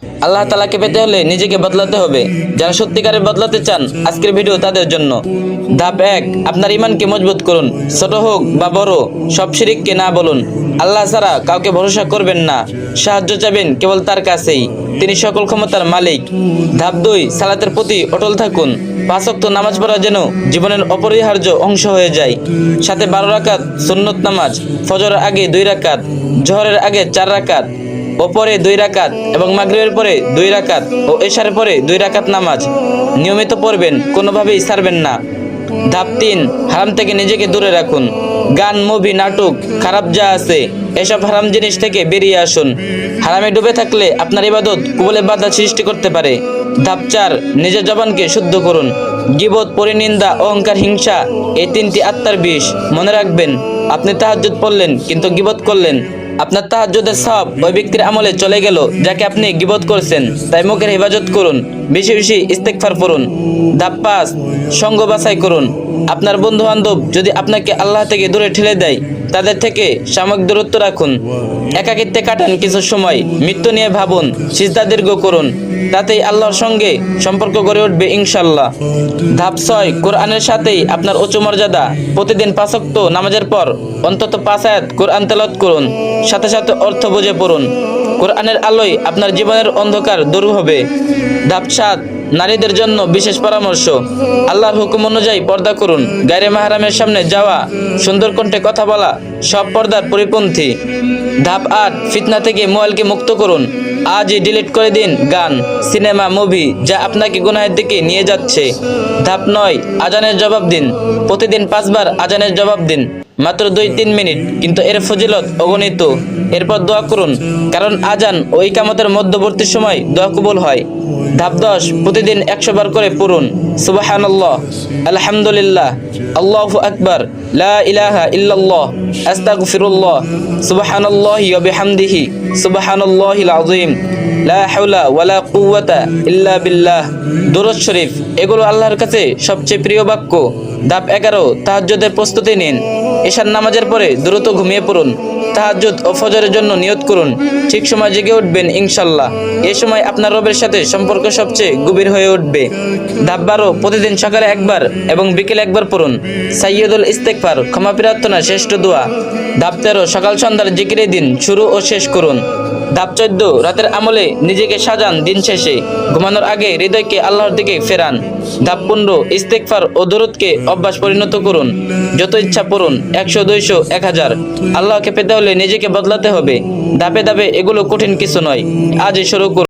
আল্লাহ তাআলাকে পেতে হলে নিজেকে বদলাতে হবে। যারা সত্যিকারের বদলাতে চান, আজকের ভিডিও তাদের জন্য। ধাপ 1, আপনার ঈমানকে মজবুত করুন। ছোট হোক বা বড়, সব শিরককে না বলুন। আল্লাহ ছাড়া কাউকে ভরসা করবেন না। সাহায্য চাবেন কেবল তার কাছেই, তিনি সকল ক্ষমতার মালিক। ধাপ 2, সালাতের প্রতি অটল থাকুন। 5 ওয়াক্ত নামাজ পড়া যেন জীবনের অপরিহার্য অংশ হয়ে যায়। সাথে 12 রাকাত সুন্নত নামাজ, ফজরের আগে 2 রাকাত, জোহরের আগে 4 রাকাত ও পরে 2 রাকাত এবং মাগরিবের পরে 2 রাকাত ও এশার পরে 2 রাকাত নামাজ নিয়মিত পড়বেন, কোনোভাবেই ছাড়বেন না। ধাপ 3, হারাম থেকে নিজেকে দূরে রাখুন। গান, মুভি, নাটক, খারাপ যা আছে এসব হারাম জিনিস থেকে বেরিয়ে আসুন। হারামে ডুবে থাকলে আপনার ইবাদত কবুলে বাধা সৃষ্টি করতে পারে। ধাপ 4, নিজের জবানকে শুদ্ধ করুন। গীবত, পরিনিন্দা, অহংকার, হিংসা এই 3টি আত্মার বিষ। মনে রাখবেন, আপনি তাহাজ্জুদ পড়লেন কিন্তু গীবত করলেন, আপনার তাহাজ্জুদের সওয়াব ওই ব্যক্তির আমলে চলে গেল যাকে আপনি গীবত করছেন। তাই মুখের হেফাজত করুন, বেশি বেশি ইস্তেগফার পড়ুন। ধাপ 5, সঙ্গ বাছাই করুন। আপনার বন্ধু বান্ধব যদি আপনাকে আল্লাহ থেকে দূরে ঠেলে দেয়, তাদের থেকে সাময়িক দূরত্ব রাখুন। একাকিত্বে কাটান কিছু সময়, মৃত্যু নিয়ে ভাবুন, সিজদা দীর্ঘ করুন, তাতেই আল্লাহর সঙ্গে সম্পর্ক গড়ে উঠবে ইনশাআল্লাহ। ধাপ 6, কোরআনের সাথেই আপনার উচ্চ মর্যাদা। প্রতিদিন 5 ওয়াক্ত নামাজের পর অন্তত 5 আয়াত কোরআন তেলাওয়াত করুন, সাথে সাথে অর্থ বুঝে পড়ুন। কোরআনের আলোয় আপনার জীবনের অন্ধকার দূর হবে। ধাপ 7, নারীদের জন্য বিশেষ পরামর্শ। আল্লাহর হুকুম অনুযায়ী পর্দা করুন। গায়রে মাহরামের সামনে যাওয়া, সুন্দর কণ্ঠে কথা বলা সব পর্দার পরিপন্থী। ধাপ 8, ফিতনা থেকে মোবাইলকে মুক্ত করুন। আজই ডিলিট করে দিন গান, সিনেমা, মুভি যা আপনাকে গুনাহের দিকে নিয়ে যাচ্ছে। ধাপ 9, আজানের জবাব দিন। প্রতিদিন 5 বার আজানের জবাব দিন, মাত্র 2-3 মিনিট, কিন্তু এর ফজিলত অগণিত। এরপর দোয়া করুন, কারণ আজান ও ইকামতের মধ্যবর্তী সময় দোয়া কবুল হয়। ধাপ 10, প্রতিদিন 100 বার করে পড়ুন সুবহানাল্লাহ, আলহামদুলিল্লাহ, আল্লাহু আকবার, লা ইলাহা ইল্লাল্লাহ, আস্তাগফিরুল্লাহ, সুবহানাল্লাহি ওয়া বিহামদিহি, সুবহানাল্লাহিল আযীম, লা হাওলা ওয়ালা কুওয়াতা ইল্লা বিল্লাহ। দুরূদ শরীফ, এগুলো আল্লাহর কাছে সবচেয়ে প্রিয় বাক্য। ধাপ 11, তাহাজ্জুদের প্রস্তুতি নিন। এশার নামাজের পরে দ্রুত ঘুমিয়ে পড়ুন। তাহাজ্জুদ ও ফজরের জন্য নিয়ত করুন। ঠিক সময় জেগে উঠবেন ইনশাআল্লাহ। এই সময় আপনার রবের সাথে সম্পর্ক সবচেয়ে গভীর হয়ে উঠবে। ধাপ 12, প্রতিদিন সকালে 1 বার এবং বিকেলে 1 বার পড়ুন সাইয়্যিদুল ইস্তেগফার, ক্ষমা প্রার্থনা শ্রেষ্ঠ দোয়া। ধাপ 13, সকাল সন্ধ্যার জিকিরে দিন শুরু ও শেষ করুন। ধাপ 14, রাতের আমলে নিজেকে সাজান দিন শেষে। ঘুমানোর আগে হৃদয়কে আল্লাহর দিকে ফেরান। ধাপ 15, ইস্তেগফার ও দরুদকে অভ্যাস পরিণত করুন। যত ইচ্ছা পড়ুন, 100, 200, 1000। আল্লাহকে পেতে হলে নিজেকে বদলাতে হবে। ধাপে ধাপে, এগুলো কঠিন কিছু নয়। আজই শুরু করুন।